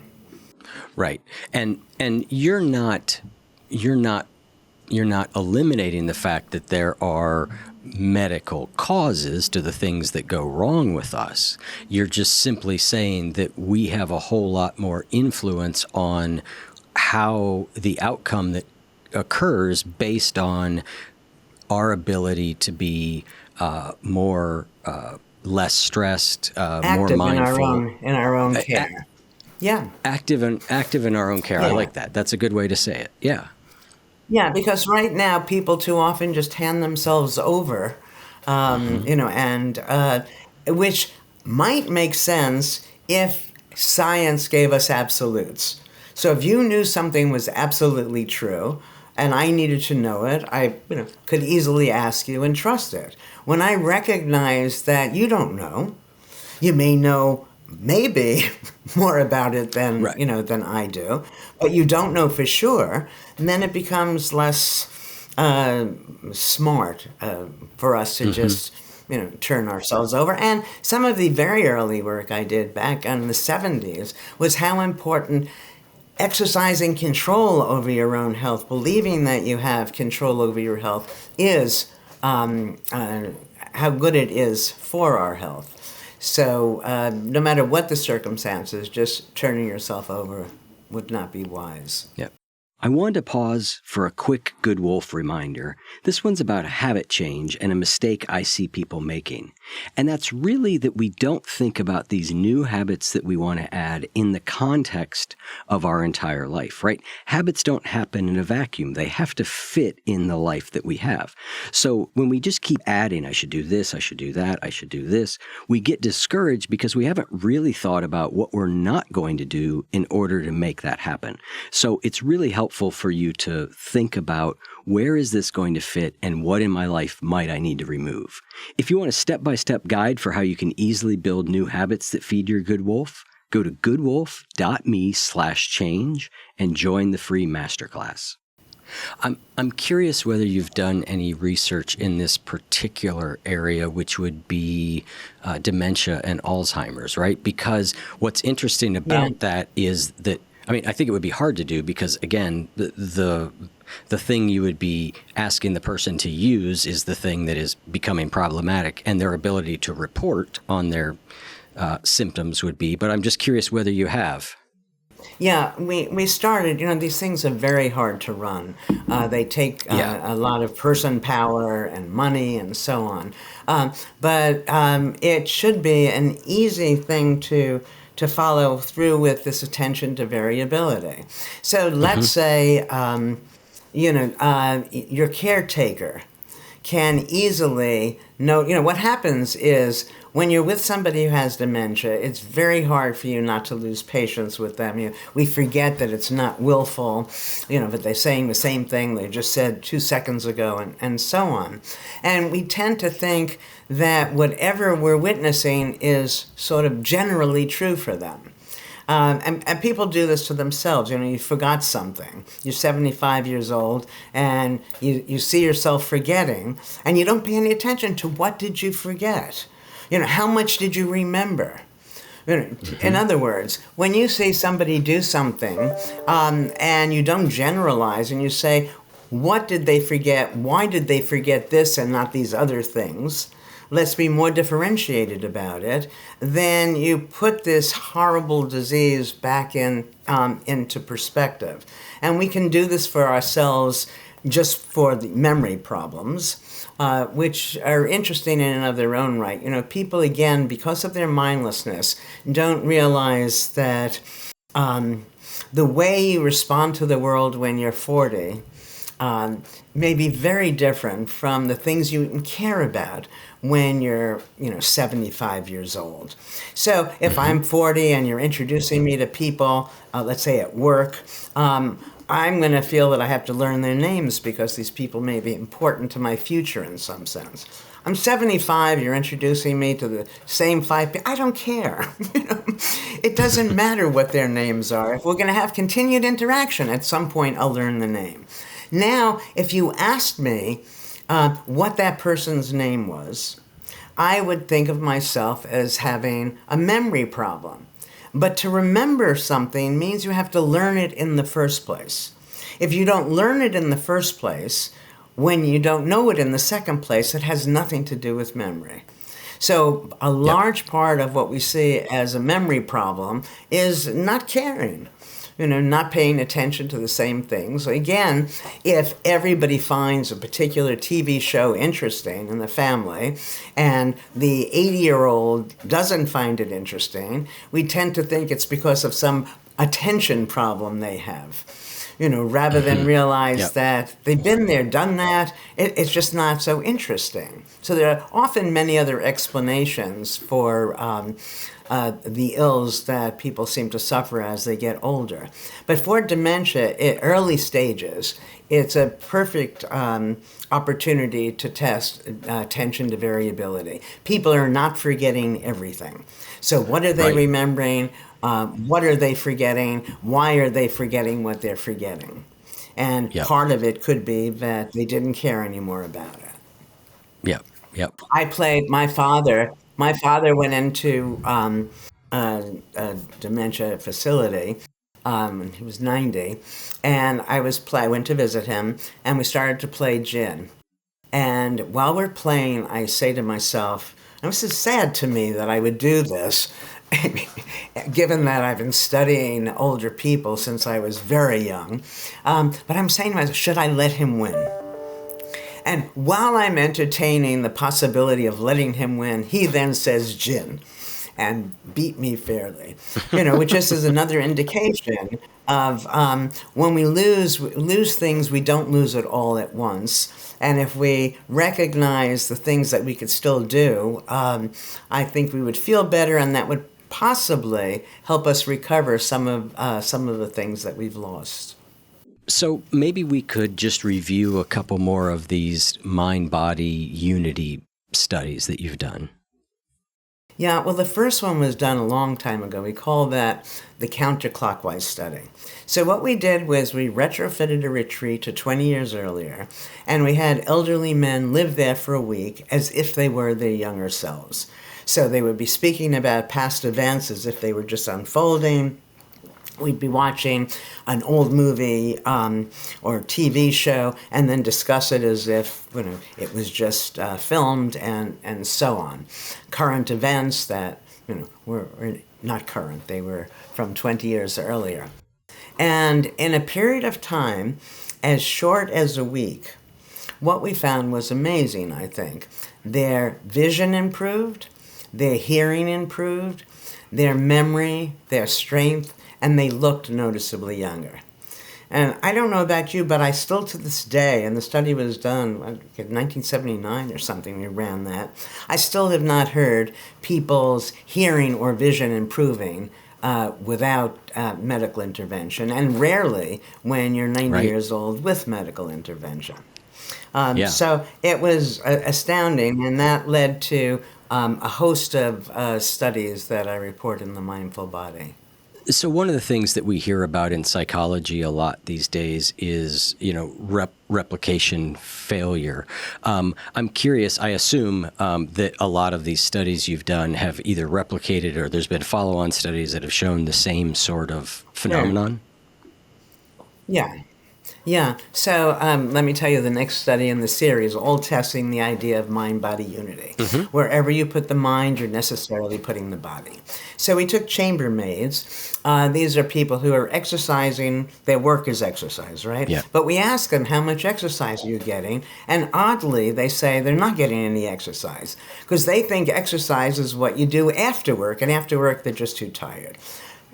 Right. And you're not eliminating the fact that there are medical causes to the things that go wrong with us. You're just simply saying that we have a whole lot more influence on how the outcome that occurs based on our ability to be less stressed, more mindful, in our own care. Yeah. active in our own care. Yeah. I like that. That's a good way to say it. Yeah. Yeah, because right now people too often just hand themselves over, which might make sense if science gave us absolutes. So if you knew something was absolutely true, and I needed to know it, I could easily ask you and trust it. When I recognize that you don't know, you may know maybe more about it than Right. than I do, but you don't know for sure, and then it becomes less smart for us to just turn ourselves over. And some of the very early work I did back in the 70s was how important exercising control over your own health, believing that you have control over your health, is how good it is for our health. So no matter what the circumstances, just turning yourself over would not be wise. Yep. I wanted to pause for a quick Good Wolf reminder. This one's about a habit change and a mistake I see people making. And that's really that we don't think about these new habits that we want to add in the context of our entire life, right? Habits don't happen in a vacuum. They have to fit in the life that we have. So when we just keep adding, I should do this, I should do that, I should do this, we get discouraged because we haven't really thought about what we're not going to do in order to make that happen. So it's really helpful for you to think about, where is this going to fit and what in my life might I need to remove? If you want a step-by-step guide for how you can easily build new habits that feed your good wolf, go to goodwolf.me/change and join the free masterclass. I'm curious whether you've done any research in this particular area, which would be dementia and Alzheimer's, right? Because what's interesting about that is that, I mean, I think it would be hard to do because, again, the thing you would be asking the person to use is the thing that is becoming problematic, and their ability to report on their symptoms would be. But I'm just curious whether you have. Yeah, we started, these things are very hard to run. They take a lot of person power and money and so on. But it should be an easy thing to follow through with this attention to variability. So let's say, your caretaker can easily know, what happens is when you're with somebody who has dementia, it's very hard for you not to lose patience with them. We forget that it's not willful, but they're saying the same thing they just said 2 seconds ago and so on. And we tend to think that whatever we're witnessing is sort of generally true for them. And people do this to themselves. You forgot something. You're 75 years old, and you see yourself forgetting, and you don't pay any attention to what did you forget. How much did you remember? In other words, when you see somebody do something, and you don't generalize, and you say, what did they forget? Why did they forget this and not these other things? Let's be more differentiated about it. Then you put this horrible disease back into perspective. And we can do this for ourselves just for the memory problems, which are interesting in and of their own right. People, again, because of their mindlessness, don't realize that the way you respond to the world when you're 40 may be very different from the things you care about when you're 75 years old. So if I'm 40 and you're introducing me to people, let's say at work, I'm going to feel that I have to learn their names because these people may be important to my future in some sense. I'm 75, you're introducing me to the same 5 people. I don't care. It doesn't matter what their names are. If we're going to have continued interaction, at some point I'll learn the name. Now, if you asked me what that person's name was, I would think of myself as having a memory problem. But to remember something means you have to learn it in the first place. If you don't learn it in the first place, when you don't know it in the second place, it has nothing to do with memory. So a large part of what we see as a memory problem is not caring. Not paying attention to the same things. Again, if everybody finds a particular TV show interesting in the family and the 80-year-old doesn't find it interesting, we tend to think it's because of some attention problem they have. Rather than realize that they've been there, done that, it's just not so interesting. So there are often many other explanations for the ills that people seem to suffer as they get older. But for dementia, at early stages, it's a perfect opportunity to test attention to variability. People are not forgetting everything. So what are they remembering? What are they forgetting? Why are they forgetting what they're forgetting? And part of it could be that they didn't care anymore about it. I played my father. My father went into a dementia facility. He was 90, and I went to visit him, and we started to play gin. And while we're playing, I say to myself, and this is sad to me that I would do this, given that I've been studying older people since I was very young. But I'm saying to myself, should I let him win? And while I'm entertaining the possibility of letting him win, he then says gin and beat me fairly, which just is another indication of when we lose things, we don't lose it all at once. And if we recognize the things that we could still do, I think we would feel better, and that would possibly help us recover some of the things that we've lost. So maybe we could just review a couple more of these mind-body unity studies that you've done. Yeah, well, the first one was done a long time ago. We call that the counterclockwise study. So what we did was we retrofitted a retreat to 20 years earlier, and we had elderly men live there for a week as if they were their younger selves. So they would be speaking about past events as if they were just unfolding. We'd be watching an old movie or TV show and then discuss it as if it was just filmed and so on. Current events that were not current, they were from 20 years earlier. And in a period of time as short as a week, what we found was amazing, I think. Their vision improved, their hearing improved, their memory, their strength, and they looked noticeably younger. And I don't know about you, but I still to this day, and the study was done in 1979 or something, we ran that, I still have not heard people's hearing or vision improving without medical intervention, and rarely when you're 90 years old with medical intervention. So it was astounding, and that led to a host of studies that I report in the Mindful Body. So one of the things that we hear about in psychology a lot these days is, replication failure. I'm curious, I assume that a lot of these studies you've done have either replicated or there's been follow-on studies that have shown the same sort of phenomenon? Yeah. Yeah. So let me tell you the next study in the series, all testing the idea of mind-body unity. Mm-hmm. Wherever you put the mind, you're necessarily putting the body. So we took chambermaids. These are people who are exercising. Their work is exercise, right? Yeah. But we ask them, how much exercise are you getting? And oddly, they say they're not getting any exercise because they think exercise is what you do after work, and after work, they're just too tired.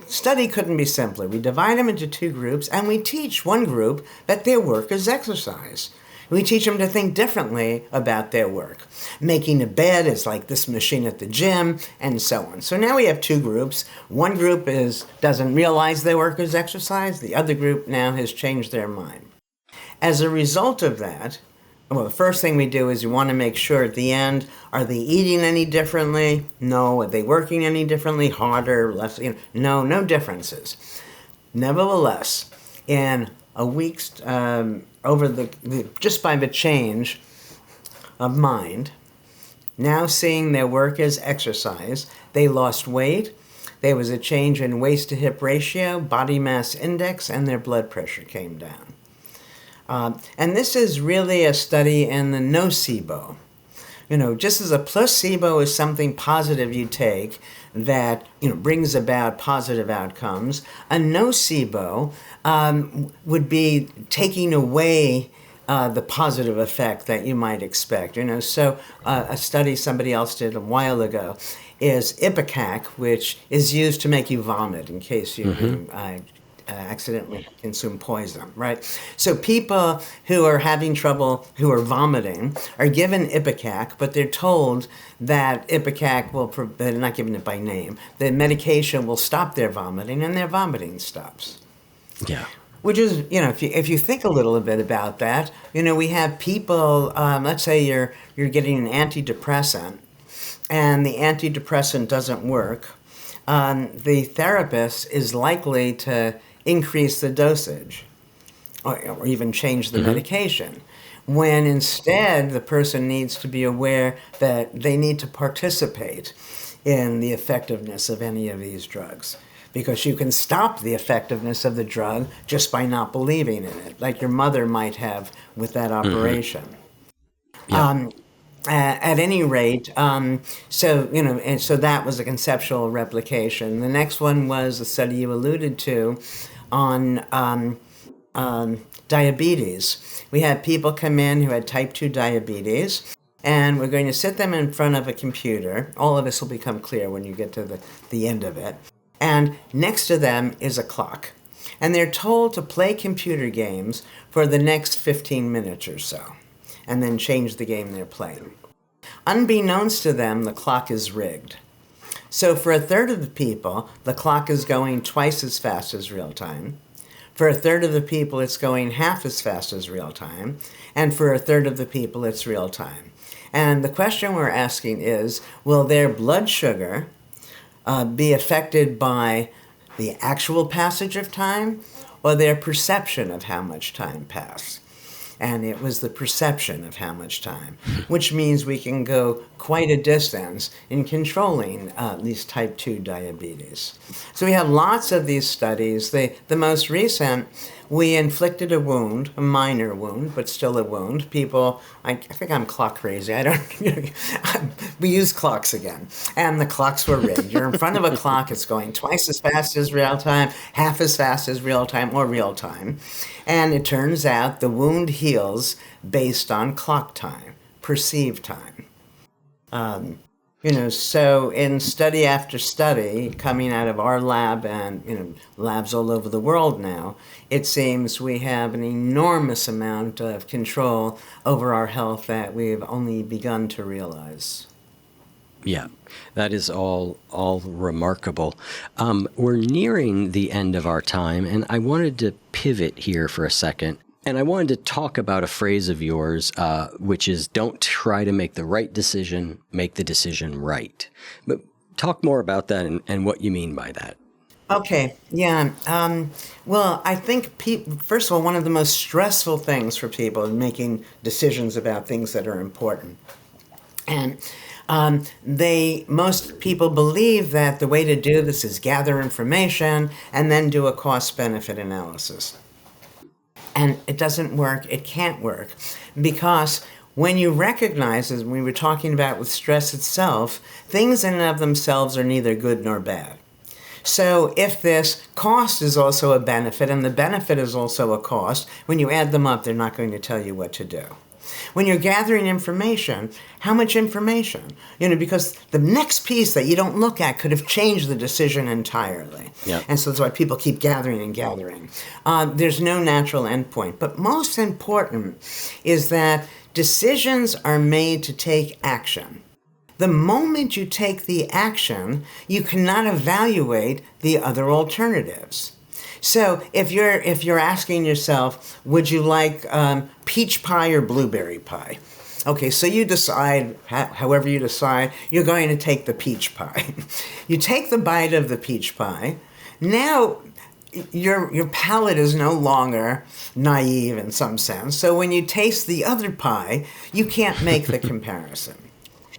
Study couldn't be simpler. We divide them into two groups, and we teach one group that their work is exercise. We teach them to think differently about their work. Making a bed is like this machine at the gym, and so on. So now we have two groups. One group doesn't realize their work is exercise. The other group now has changed their mind. As a result of that, well, the first thing we do is you want to make sure at the end, are they eating any differently? No. Are they working any differently? Harder, less? No differences. Nevertheless, in a week's, just by the change of mind, now seeing their work as exercise, they lost weight. There was a change in waist to hip ratio, body mass index, and their blood pressure came down. And this is really a study in the nocebo. Just as a placebo is something positive you take that brings about positive outcomes, a nocebo would be taking away the positive effect that you might expect. So a study somebody else did a while ago is ipecac, which is used to make you vomit in case you accidentally consume poison, right? So people who are having trouble, who are vomiting, are given ipecac, but they're told that ipecac they're not given it by name, the medication will stop their vomiting, and their vomiting stops. Yeah. Which is, if you think a little bit about that, we have people, let's say you're getting an antidepressant, and the antidepressant doesn't work. The therapist is likely to increase the dosage or even change the medication, when instead the person needs to be aware that they need to participate in the effectiveness of any of these drugs. Because you can stop the effectiveness of the drug just by not believing in it, like your mother might have with that operation. Yeah. At any rate, and so that was a conceptual replication. The next one was the study you alluded to on diabetes. We had people come in who had type 2 diabetes, and we're going to sit them in front of a computer. All of this will become clear when you get to the end of it. And next to them is a clock. And they're told to play computer games for the next 15 minutes or so, and then change the game they're playing. Unbeknownst to them, the clock is rigged. So for a third of the people, the clock is going twice as fast as real time. For a third of the people, it's going half as fast as real time. And for a third of the people, it's real time. And the question we're asking is, will their blood sugar be affected by the actual passage of time or their perception of how much time passed? And it was the perception of how much time, which means we can go quite a distance in controlling these type 2 diabetes. So we have lots of these studies. The most recent, we inflicted a wound, a minor wound, but still a wound. People, I think I'm clock crazy. I don't, we use clocks again. And the clocks were rigged. You're in front of a clock, it's going twice as fast as real time, half as fast as real time, or real time. And it turns out the wound heals based on clock time, perceived time. So in study after study coming out of our lab and labs all over the world now, it seems we have an enormous amount of control over our health that we've only begun to realize. Yeah, that is all remarkable. We're nearing the end of our time, and I wanted to pivot here for a second. And I wanted to talk about a phrase of yours, which is don't try to make the right decision, make the decision right. But talk more about that and what you mean by that. Okay, yeah. Well, I think, first of all, one of the most stressful things for people is making decisions about things that are important. And most people believe that the way to do this is gather information and then do a cost-benefit analysis. And it doesn't work, it can't work, because when you recognize, as we were talking about with stress itself, things in and of themselves are neither good nor bad. So if this cost is also a benefit and the benefit is also a cost, when you add them up, they're not going to tell you what to do. When you're gathering information, how much information? Because the next piece that you don't look at could have changed the decision entirely. Yeah. And so that's why people keep gathering and gathering. There's no natural endpoint. But most important is that decisions are made to take action. The moment you take the action, you cannot evaluate the other alternatives. So if you're asking yourself, would you like peach pie or blueberry pie? Okay, so you decide, however you decide, you're going to take the peach pie. You take the bite of the peach pie. Now your palate is no longer naive in some sense. So when you taste the other pie, you can't make the comparison.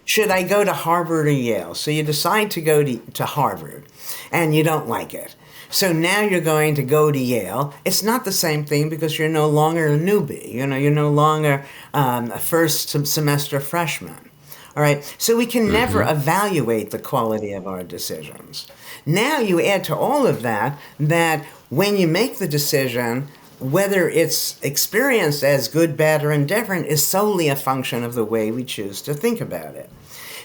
Should I go to Harvard or Yale? So you decide to go to Harvard, and you don't like it. So now you're going to go to Yale. It's not the same thing because you're no longer a newbie. You're no longer a first semester freshman. All right. So we can never evaluate the quality of our decisions. Now you add to all of that when you make the decision, whether it's experienced as good, bad, or indifferent is solely a function of the way we choose to think about it.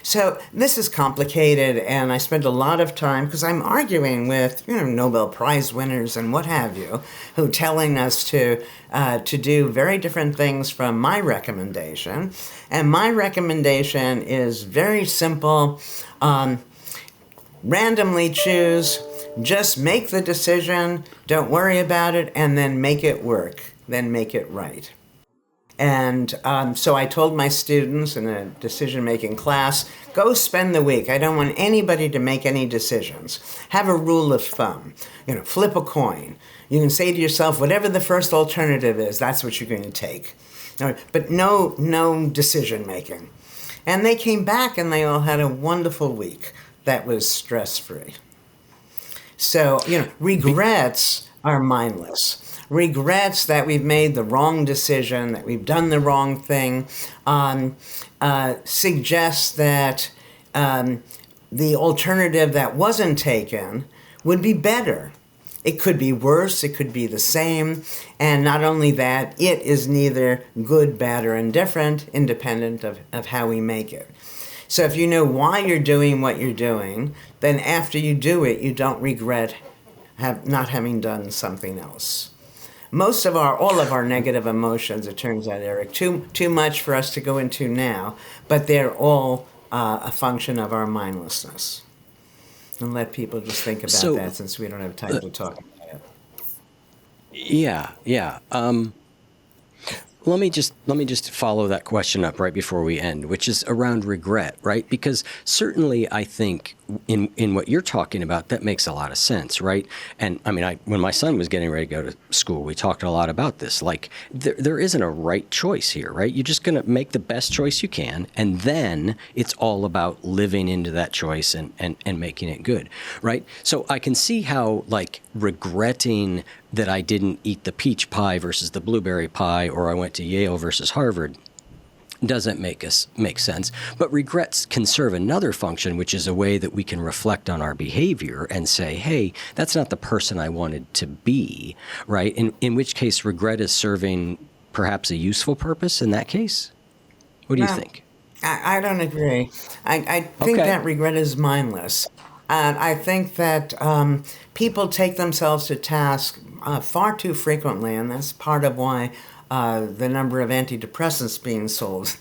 So this is complicated, and I spend a lot of time, because I'm arguing with Nobel Prize winners and what have you, who are telling us to do very different things from my recommendation. And my recommendation is very simple. Randomly choose, just make the decision, don't worry about it, and then make it work, then make it right. And so I told my students in a decision-making class, go spend the week. I don't want anybody to make any decisions. Have a rule of thumb. Flip a coin. You can say to yourself, whatever the first alternative is, that's what you're going to take. All right, but no decision-making. And they came back and they all had a wonderful week that was stress-free. So, regrets are mindless. regrets that we've made the wrong decision, that we've done the wrong thing, suggests that the alternative that wasn't taken would be better. It could be worse, it could be the same, and not only that, it is neither good, bad, or indifferent, independent of how we make it. So if you know why you're doing what you're doing, then after you do it, you don't regret not having done something else. All of our negative emotions, it turns out, Eric, too much for us to go into now, but they're all a function of our mindlessness. And let people just think about So, that, since we don't have time to talk about it. yeah. Let me just follow that question up right before we end, which is around regret, right? Because certainly I think in what you're talking about, that makes a lot of sense, right? And I mean, when my son was getting ready to go to school, we talked a lot about this. Like, there isn't a right choice here, right? You're just going to make the best choice you can, and then it's all about living into that choice and making it good, right? So I can see how, like, regretting that I didn't eat the peach pie versus the blueberry pie, or I went to Yale versus Harvard, doesn't make sense. But regrets can serve another function, which is a way that we can reflect on our behavior and say, hey, that's not the person I wanted to be, right? In which case, regret is serving perhaps a useful purpose in that case. What do you Well, think? I don't agree. I think Okay. that regret is mindless. And I think that people take themselves to task far too frequently, and that's part of why the number of antidepressants being sold,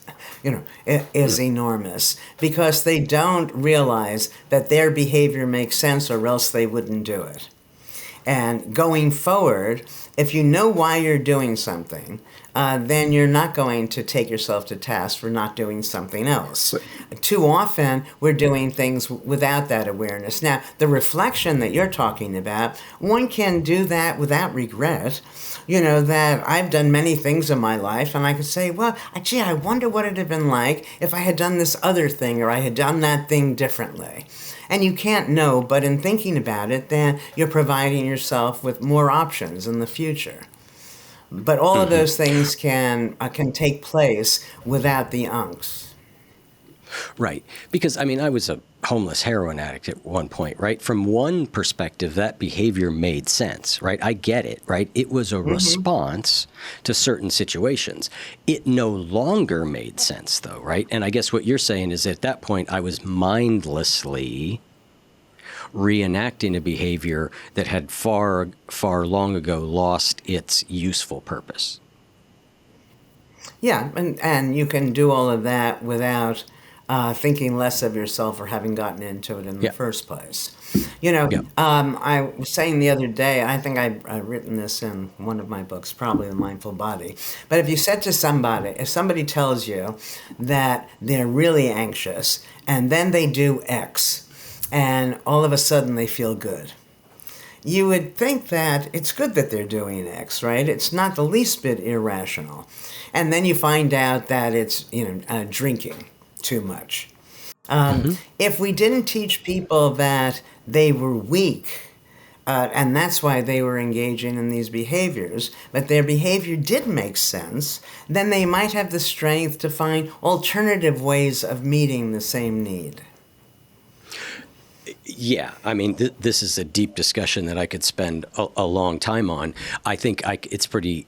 is enormous, because they don't realize that their behavior makes sense, or else they wouldn't do it. And going forward, if you know why you're doing something, then you're not going to take yourself to task for not doing something else. Too often, we're doing things without that awareness. Now, the reflection that you're talking about, one can do that without regret. That I've done many things in my life, and I could say, well, gee, I wonder what it'd have been like if I had done this other thing, or I had done that thing differently. And you can't know, but in thinking about it, then you're providing yourself with more options in the future. But all of those things can take place without the unks. Right. Because, I mean, I was a homeless heroin addict at one point, right? From one perspective, that behavior made sense, right? I get it, right? It was a response to certain situations. It no longer made sense, though, right? And I guess what you're saying is at that point, I was mindlessly reenacting a behavior that had far, far long ago lost its useful purpose. Yeah, and you can do all of that without thinking less of yourself or having gotten into it in the Yeah. first place. Yeah. I was saying the other day, I think I've written this in one of my books, probably The Mindful Body, but if somebody tells you that they're really anxious, and then they do X, and all of a sudden they feel good, you would think that it's good that they're doing X, right? It's not the least bit irrational. And then you find out that it's, drinking too much. If we didn't teach people that they were weak, and that's why they were engaging in these behaviors, but their behavior did make sense, then they might have the strength to find alternative ways of meeting the same need. Yeah, I mean, this is a deep discussion that I could spend a long time on. I think it's pretty.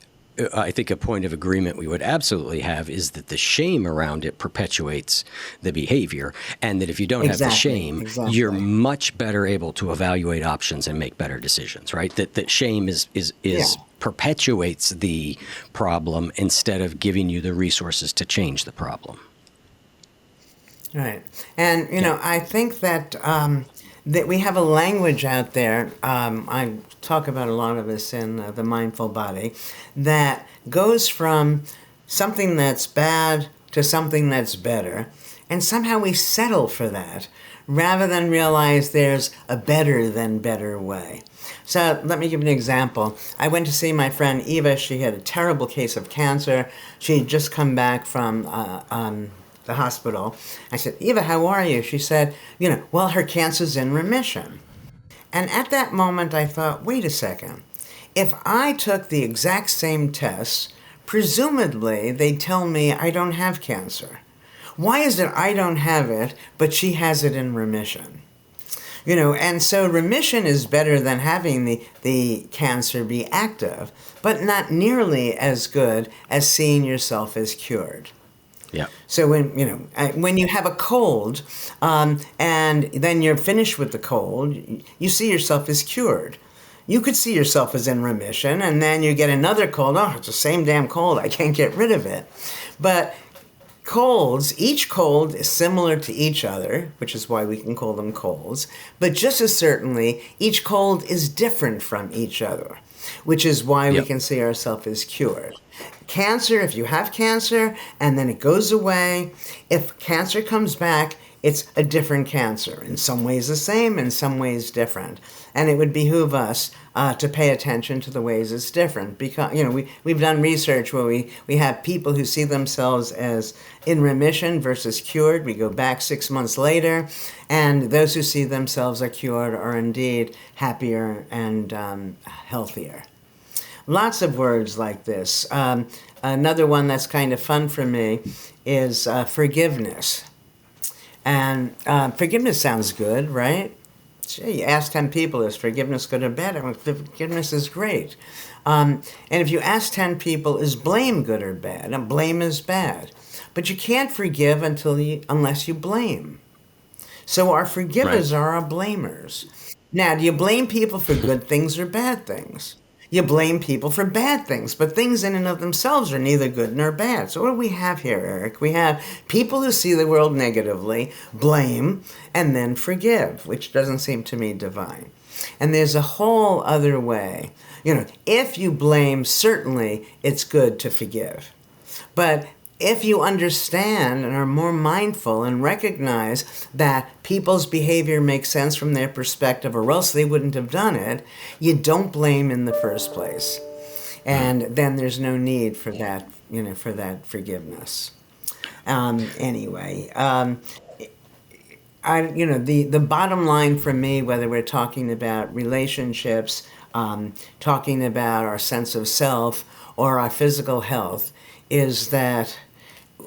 I think a point of agreement we would absolutely have is that the shame around it perpetuates the behavior, and that if you don't have the Exactly, shame, you're exactly. much better able to evaluate options and make better decisions. Right? That shame is Yeah. perpetuates the problem instead of giving you the resources to change the problem. Right. And, Yeah. I think that we have a language out there, I talk about a lot of this in The Mindful Body, that goes from something that's bad to something that's better. And somehow we settle for that rather than realize there's a better than better way. So let me give you an example. I went to see my friend Eva. She had a terrible case of cancer. She had just come back from the hospital. I said, Eva, how are you? She said, well, her cancer's in remission. And at that moment, I thought, wait a second. if I took the exact same test, presumably they'd tell me I don't have cancer. Why is it I don't have it, but she has it in remission? And so remission is better than having the cancer be active, but not nearly as good as seeing yourself as cured. Yeah. So when you have a cold, and then you're finished with the cold, you see yourself as cured. You could see yourself as in remission, and then you get another cold. Oh, it's the same damn cold. I can't get rid of it. But each cold is similar to each other, which is why we can call them colds. But just as certainly, each cold is different from each other, which is why we can see ourselves as cured. Cancer, if you have cancer and then it goes away, if cancer comes back, it's a different cancer. In some ways the same, in some ways different. And it would behoove us to pay attention to the ways it's different. Because, we've done research where we have people who see themselves as in remission versus cured. We go back 6 months later, and those who see themselves as cured are indeed happier and healthier. Lots of words like this. Another one that's kind of fun for me is forgiveness. And forgiveness sounds good, right? Gee, you ask 10 people, is forgiveness good or bad? Well, forgiveness is great. And if you ask 10 people, is blame good or bad? And blame is bad. But you can't forgive unless you blame. So our forgivers are our blamers. Now, do you blame people for good things or bad things? You blame people for bad things, but things in and of themselves are neither good nor bad. So what do we have here, Eric? We have people who see the world negatively, blame, and then forgive, which doesn't seem to me divine. And there's a whole other way. If you blame, certainly it's good to forgive. But if you understand and are more mindful and recognize that people's behavior makes sense from their perspective or else they wouldn't have done it, you don't blame in the first place. And then there's no need for that, for that forgiveness. The bottom line for me, whether we're talking about relationships, talking about our sense of self or our physical health, is that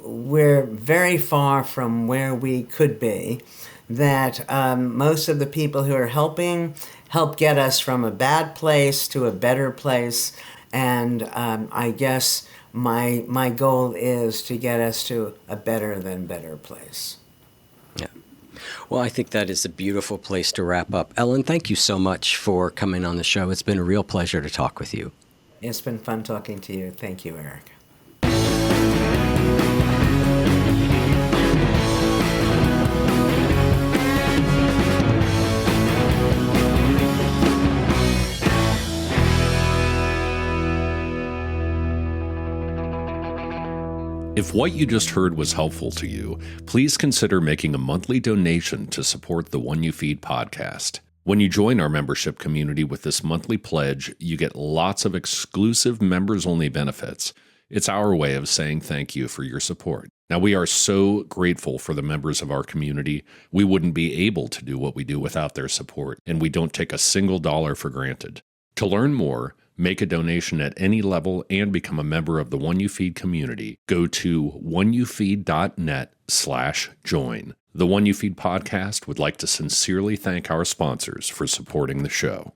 we're very far from where we could be, that most of the people who are helping help get us from a bad place to a better place, and I guess my goal is to get us to a better than better place. Yeah. Well, I think that is a beautiful place to wrap up. Ellen, thank you so much for coming on the show. It's been a real pleasure to talk with you. It's been fun talking to you. Thank you, Eric. If what you just heard was helpful to you, please consider making a monthly donation to support the One You Feed podcast. When you join our membership community with this monthly pledge, you get lots of exclusive members-only benefits. It's our way of saying thank you for your support. Now, we are so grateful for the members of our community. We wouldn't be able to do what we do without their support, and we don't take a single dollar for granted. To learn more, make a donation at any level, and become a member of the One You Feed community, go to oneyoufeed.net/join. The One You Feed podcast would like to sincerely thank our sponsors for supporting the show.